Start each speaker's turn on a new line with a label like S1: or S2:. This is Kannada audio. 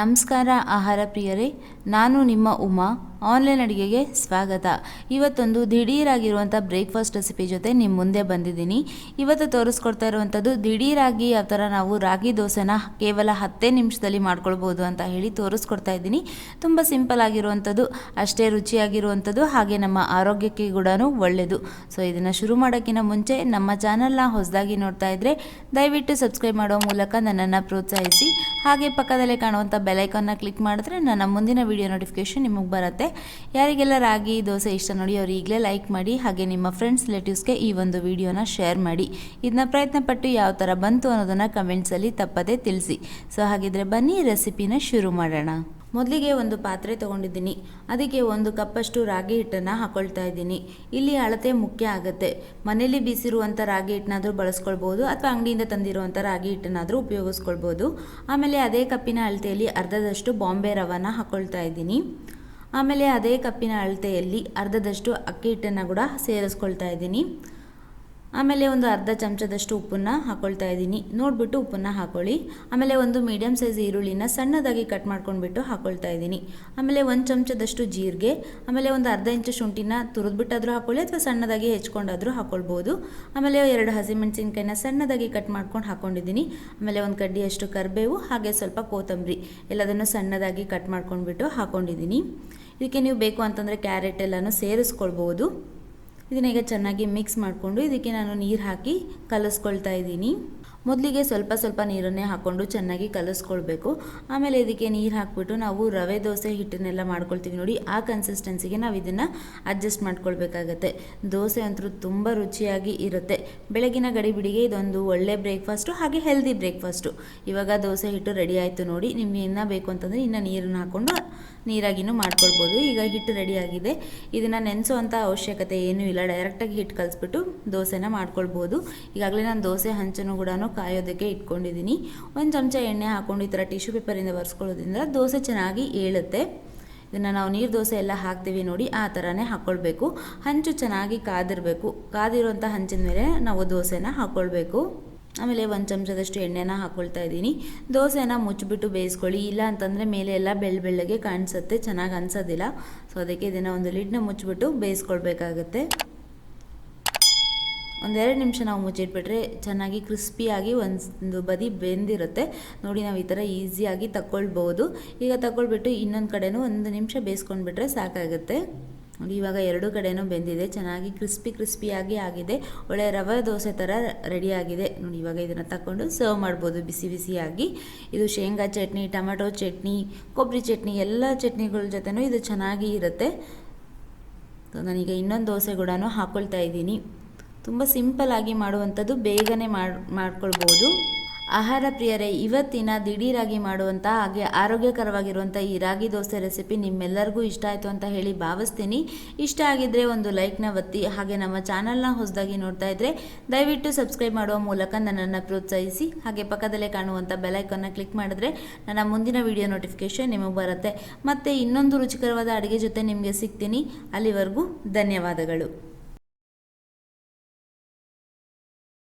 S1: ನಮಸ್ಕಾರ ಆಹಾರ ಪ್ರಿಯರೇ, ನಾನು ನಿಮ್ಮ ಉಮಾ. ಆನ್ಲೈನ್ ಅಡುಗೆಗೆ ಸ್ವಾಗತ. ಇವತ್ತೊಂದು ದಿಢೀರಾಗಿರುವಂಥ ಬ್ರೇಕ್ಫಾಸ್ಟ್ ರೆಸಿಪಿ ಜೊತೆ ನಿಮ್ಮ ಮುಂದೆ ಬಂದಿದ್ದೀನಿ. ಇವತ್ತು ತೋರಿಸ್ಕೊಡ್ತಾ ಇರುವಂಥದ್ದು ದಿಢೀರಾಗಿ ಯಾವ ಥರ ನಾವು ರಾಗಿ ದೋಸೆನ ಕೇವಲ 10 ನಿಮಿಷದಲ್ಲಿ ಮಾಡ್ಕೊಳ್ಬೋದು ಅಂತ ಹೇಳಿ ತೋರಿಸ್ಕೊಡ್ತಾ ಇದ್ದೀನಿ. ತುಂಬ ಸಿಂಪಲ್ ಆಗಿರುವಂಥದ್ದು, ಅಷ್ಟೇ ರುಚಿಯಾಗಿರುವಂಥದ್ದು, ಹಾಗೆ ನಮ್ಮ ಆರೋಗ್ಯಕ್ಕೆ ಕೂಡ ಒಳ್ಳೆಯದು. ಸೊ ಇದನ್ನು ಶುರು ಮಾಡೋಕ್ಕಿಂತ ಮುಂಚೆ ನಮ್ಮ ಚಾನಲ್ನ ಹೊಸದಾಗಿ ನೋಡ್ತಾ ಇದ್ದರೆ ದಯವಿಟ್ಟು ಸಬ್ಸ್ಕ್ರೈಬ್ ಮಾಡೋ ಮೂಲಕ ನನ್ನನ್ನು ಪ್ರೋತ್ಸಾಹಿಸಿ. ಹಾಗೆ ಪಕ್ಕದಲ್ಲೇ ಕಾಣುವಂಥ ಬೆಲೈಕನ್ನ ಕ್ಲಿಕ್ ಮಾಡಿದ್ರೆ ನನ್ನ ಮುಂದಿನ ವಿಡಿಯೋ ನೋಟಿಫಿಕೇಶನ್ ನಿಮಗೆ ಬರುತ್ತೆ. ಯಾರಿಗೆಲ್ಲ ರಾಗಿ ದೋಸೆ ಇಷ್ಟ ನೋಡಿ ಅವರು ಈಗಲೇ ಲೈಕ್ ಮಾಡಿ, ಹಾಗೆ ನಿಮ್ಮ ಫ್ರೆಂಡ್ಸ್ ರಿಲೇಟಿವ್ಸ್ಗೆ ಈ ಒಂದು ವಿಡಿಯೋನ ಶೇರ್ ಮಾಡಿ. ಇದನ್ನ ಪ್ರಯತ್ನಪಟ್ಟು ಯಾವ ಥರ ಬಂತು ಅನ್ನೋದನ್ನು ಕಮೆಂಟ್ಸಲ್ಲಿ ತಪ್ಪದೇ ತಿಳಿಸಿ. ಸೊ ಹಾಗಿದ್ರೆ ಬನ್ನಿ ರೆಸಿಪಿನ ಶುರು ಮಾಡೋಣ. ಮೊದಲಿಗೆ ಒಂದು ಪಾತ್ರೆ ತೊಗೊಂಡಿದ್ದೀನಿ. ಅದಕ್ಕೆ 1 ಕಪ್ಪಷ್ಟು ರಾಗಿ ಹಿಟ್ಟನ್ನು ಹಾಕೊಳ್ತಾ ಇದ್ದೀನಿ. ಇಲ್ಲಿ ಅಳತೆ ಮುಖ್ಯ ಆಗುತ್ತೆ. ಮನೇಲಿ ಬೀಸಿರುವಂಥ ರಾಗಿ ಹಿಟ್ಟನ್ನಾದರೂ ಬಳಸ್ಕೊಳ್ಬೋದು, ಅಥವಾ ಅಂಗಡಿಯಿಂದ ತಂದಿರುವಂಥ ರಾಗಿ ಹಿಟ್ಟನ್ನಾದರೂ ಉಪಯೋಗಿಸ್ಕೊಳ್ಬೋದು. ಆಮೇಲೆ ಅದೇ ಕಪ್ಪಿನ ಅಳತೆಯಲ್ಲಿ ಅರ್ಧದಷ್ಟು ಬಾಂಬೆ ರವಾನ ಹಾಕ್ಕೊಳ್ತಾ ಇದ್ದೀನಿ. ಆಮೇಲೆ ಅದೇ ಕಪ್ಪಿನ ಅಳತೆಯಲ್ಲಿ ಅರ್ಧದಷ್ಟು ಅಕ್ಕಿ ಹಿಟ್ಟನ್ನು ಕೂಡ ಸೇರಿಸ್ಕೊಳ್ತಾ ಇದ್ದೀನಿ. ಆಮೇಲೆ ಒಂದು ಅರ್ಧ ಚಮಚದಷ್ಟು ಉಪ್ಪನ್ನು ಹಾಕ್ಕೊಳ್ತಾ ಇದ್ದೀನಿ. ನೋಡಿಬಿಟ್ಟು ಉಪ್ಪನ್ನು ಹಾಕ್ಕೊಳ್ಳಿ. ಆಮೇಲೆ ಒಂದು ಮೀಡಿಯಮ್ ಸೈಜ್ ಈರುಳ್ಳಿನ ಸಣ್ಣದಾಗಿ ಕಟ್ ಮಾಡ್ಕೊಂಡ್ಬಿಟ್ಟು ಹಾಕ್ಕೊಳ್ತಾ ಇದ್ದೀನಿ. ಆಮೇಲೆ 1 ಚಮಚದಷ್ಟು ಜೀರಿಗೆ, ಆಮೇಲೆ ಒಂದು ಅರ್ಧ ಇಂಚು ಶುಂಠಿನ ತುರಿದ್ಬಿಟ್ಟಾದರೂ ಹಾಕ್ಕೊಳ್ಳಿ, ಅಥವಾ ಸಣ್ಣದಾಗಿ ಹೆಚ್ಕೊಂಡಾದರೂ ಹಾಕ್ಕೊಳ್ಬೋದು. ಆಮೇಲೆ 2 ಹಸಿಮೆಣಸಿನ್ಕಾಯಿನ ಸಣ್ಣದಾಗಿ ಕಟ್ ಮಾಡ್ಕೊಂಡು ಹಾಕ್ಕೊಂಡಿದ್ದೀನಿ. ಆಮೇಲೆ ಒಂದು ಕಡ್ಡಿಯಷ್ಟು ಕರಿಬೇವು, ಹಾಗೆ ಸ್ವಲ್ಪ ಕೊತ್ತಂಬರಿ ಎಲ್ಲದನ್ನು ಸಣ್ಣದಾಗಿ ಕಟ್ ಮಾಡ್ಕೊಂಡ್ಬಿಟ್ಟು ಹಾಕ್ಕೊಂಡಿದ್ದೀನಿ. ಇದಕ್ಕೆ ನೀವು ಬೇಕು ಅಂತಂದರೆ ಕ್ಯಾರೆಟ್ ಎಲ್ಲನೂ ಸೇರಿಸ್ಕೊಳ್ಬೋದು. ಇದನ್ನ ಈಗ ಚೆನ್ನಾಗಿ ಮಿಕ್ಸ್ ಮಾಡಿಕೊಂಡು ಇದಕ್ಕೆ ನಾನು ನೀರು ಹಾಕಿ ಕಲಿಸ್ಕೊಳ್ತಾ ಇದ್ದೀನಿ. ಮೊದಲಿಗೆ ಸ್ವಲ್ಪ ನೀರನ್ನೇ ಹಾಕ್ಕೊಂಡು ಚೆನ್ನಾಗಿ ಕಲಿಸ್ಕೊಳ್ಬೇಕು. ಆಮೇಲೆ ಇದಕ್ಕೆ ನೀರು ಹಾಕ್ಬಿಟ್ಟು ನಾವು ರವೆ ದೋಸೆ ಹಿಟ್ಟನ್ನೆಲ್ಲ ಮಾಡ್ಕೊಳ್ತೀವಿ ನೋಡಿ, ಆ ಕನ್ಸಿಸ್ಟೆನ್ಸಿಗೆ ನಾವು ಇದನ್ನು ಅಡ್ಜಸ್ಟ್ ಮಾಡ್ಕೊಳ್ಬೇಕಾಗತ್ತೆ. ದೋಸೆ ಅಂತೂ ತುಂಬ ರುಚಿಯಾಗಿ ಇರುತ್ತೆ. ಬೆಳಗಿನ ಗಡಿಬಿಡಿಗೆ ಇದೊಂದು ಒಳ್ಳೆ ಬ್ರೇಕ್ಫಾಸ್ಟು, ಹಾಗೆ ಹೆಲ್ದಿ ಬ್ರೇಕ್ಫಾಸ್ಟು. ಇವಾಗ ದೋಸೆ ಹಿಟ್ಟು ರೆಡಿ ಆಯಿತು ನೋಡಿ. ನಿಮ್ಗೆ ಇನ್ನೂ ಬೇಕು ಅಂತಂದರೆ ಇನ್ನು ನೀರನ್ನು ಹಾಕ್ಕೊಂಡು ನೀರಾಗಿನೂ ಮಾಡ್ಕೊಳ್ಬೋದು. ಈಗ ಹಿಟ್ಟು ರೆಡಿಯಾಗಿದೆ. ಇದನ್ನು ನೆನೆಸೋವಂಥ ಅವಶ್ಯಕತೆ ಏನೂ ಇಲ್ಲ, ಡೈರೆಕ್ಟಾಗಿ ಹಿಟ್ಟು ಕಲಿಸ್ಬಿಟ್ಟು ದೋಸೆನ ಮಾಡ್ಕೊಳ್ಬೋದು. ಈಗಾಗಲೇ ನಾನು ದೋಸೆ ಹಂಚನ್ನು ಕೂಡ ಕಾಯೋದಕ್ಕೆ ಇಟ್ಕೊಂಡಿದ್ದೀನಿ. 1 ಚಮಚ ಎಣ್ಣೆ ಹಾಕ್ಕೊಂಡು ಈ ಥರ ಟಿಶ್ಯೂ ಪೇಪರಿಂದ ಒರೆಸ್ಕೊಳ್ಳೋದ್ರಿಂದ ದೋಸೆ ಚೆನ್ನಾಗಿ ಏಳುತ್ತೆ. ಇದನ್ನು ನಾವು ನೀರು ದೋಸೆ ಎಲ್ಲ ಹಾಕ್ತೀವಿ ನೋಡಿ, ಆ ಥರನೇ ಹಾಕ್ಕೊಳ್ಬೇಕು. ಹಂಚು ಚೆನ್ನಾಗಿ ಕಾದಿರಬೇಕು. ಕಾದಿರುವಂಥ ಹಂಚಿನ ಮೇಲೆ ನಾವು ದೋಸೆನ ಹಾಕ್ಕೊಳ್ಬೇಕು. ಆಮೇಲೆ 1 ಚಮಚದಷ್ಟು ಎಣ್ಣೆನ ಹಾಕ್ಕೊಳ್ತಾ ಇದ್ದೀನಿ. ದೋಸೆನ ಮುಚ್ಚಿಬಿಟ್ಟು ಬೇಯಿಸ್ಕೊಳ್ಳಿ, ಇಲ್ಲ ಅಂತಂದರೆ ಮೇಲೆ ಎಲ್ಲ ಬೆಳ್ಳಗೆ ಕಾಣಿಸುತ್ತೆ, ಚೆನ್ನಾಗಿ ಅನಿಸೋದಿಲ್ಲ. ಸೊ ಅದಕ್ಕೆ ಇದನ್ನು ಒಂದು ಲಿಡ್ನ ಮುಚ್ಚಿಬಿಟ್ಟು ಬೇಯಿಸ್ಕೊಳ್ಬೇಕಾಗತ್ತೆ. 1-2 ನಿಮಿಷ ನಾವು ಮುಚ್ಚಿಟ್ಬಿಟ್ರೆ ಚೆನ್ನಾಗಿ ಕ್ರಿಸ್ಪಿಯಾಗಿ ಒಂದು ಬದಿ ಬೆಂದಿರುತ್ತೆ ನೋಡಿ. ನಾವು ಈ ಥರ ಈಸಿಯಾಗಿ ತಗೊಳ್ಬೋದು. ಈಗ ತಗೊಳ್ಬಿಟ್ಟು ಇನ್ನೊಂದು ಕಡೆನೂ 1 ನಿಮಿಷ ಬೇಯಿಸ್ಕೊಂಡ್ಬಿಟ್ರೆ ಸಾಕಾಗುತ್ತೆ ನೋಡಿ. ಇವಾಗ 2 ಕಡೆನೂ ಬೆಂದಿದೆ, ಚೆನ್ನಾಗಿ ಕ್ರಿಸ್ಪಿಯಾಗಿ ಆಗಿದೆ. ಒಳ್ಳೆ ರವೆ ದೋಸೆ ಥರ ರೆಡಿಯಾಗಿದೆ ನೋಡಿ. ಇವಾಗ ಇದನ್ನು ತಗೊಂಡು ಸರ್ವ್ ಮಾಡ್ಬೋದು ಬಿಸಿಯಾಗಿ. ಇದು ಶೇಂಗಾ ಚಟ್ನಿ, ಟೊಮೆಟೊ ಚಟ್ನಿ, ಕೊಬ್ಬರಿ ಚಟ್ನಿ ಎಲ್ಲ ಚಟ್ನಿಗಳ ಜೊತೆನೂ ಇದು ಚೆನ್ನಾಗಿ ಇರುತ್ತೆ. ನಾನೀಗ ಇನ್ನೊಂದು ದೋಸೆ ಕೂಡ ಹಾಕ್ಕೊಳ್ತಾ ಇದ್ದೀನಿ. ತುಂಬ ಸಿಂಪಲ್ಲಾಗಿ ಮಾಡುವಂಥದ್ದು, ಬೇಗನೆ ಮಾಡ್ಕೊಳ್ಬೋದು. ಆಹಾರ ಪ್ರಿಯರೇ, ಇವತ್ತಿನ ದಿಢೀರಾಗಿ ಮಾಡುವಂಥ ಹಾಗೆ ಆರೋಗ್ಯಕರವಾಗಿರುವಂಥ ಈ ರಾಗಿ ದೋಸೆ ರೆಸಿಪಿ ನಿಮ್ಮೆಲ್ಲರಿಗೂ ಇಷ್ಟ ಆಯಿತು ಅಂತ ಹೇಳಿ ಭಾವಿಸ್ತೀನಿ. ಇಷ್ಟ ಆಗಿದ್ದರೆ ಒಂದು ಲೈಕ್ನ ಒತ್ತಿ, ಹಾಗೆ ನಮ್ಮ ಚಾನಲ್ನ ಹೊಸದಾಗಿ ನೋಡ್ತಾ ಇದ್ದರೆ ದಯವಿಟ್ಟು ಸಬ್ಸ್ಕ್ರೈಬ್ ಮಾಡುವ ಮೂಲಕ ನನ್ನನ್ನು ಪ್ರೋತ್ಸಾಹಿಸಿ. ಹಾಗೆ ಪಕ್ಕದಲ್ಲೇ ಕಾಣುವಂಥ ಬೆಲೈಕನ್ನ ಕ್ಲಿಕ್ ಮಾಡಿದ್ರೆ ನನ್ನ ಮುಂದಿನ ವಿಡಿಯೋ ನೋಟಿಫಿಕೇಷನ್ ನಿಮಗೆ ಬರುತ್ತೆ. ಮತ್ತು ಇನ್ನೊಂದು ರುಚಿಕರವಾದ ಅಡುಗೆ ಜೊತೆ ನಿಮಗೆ ಸಿಗ್ತೀನಿ. ಅಲ್ಲಿವರೆಗೂ ಧನ್ಯವಾದಗಳು.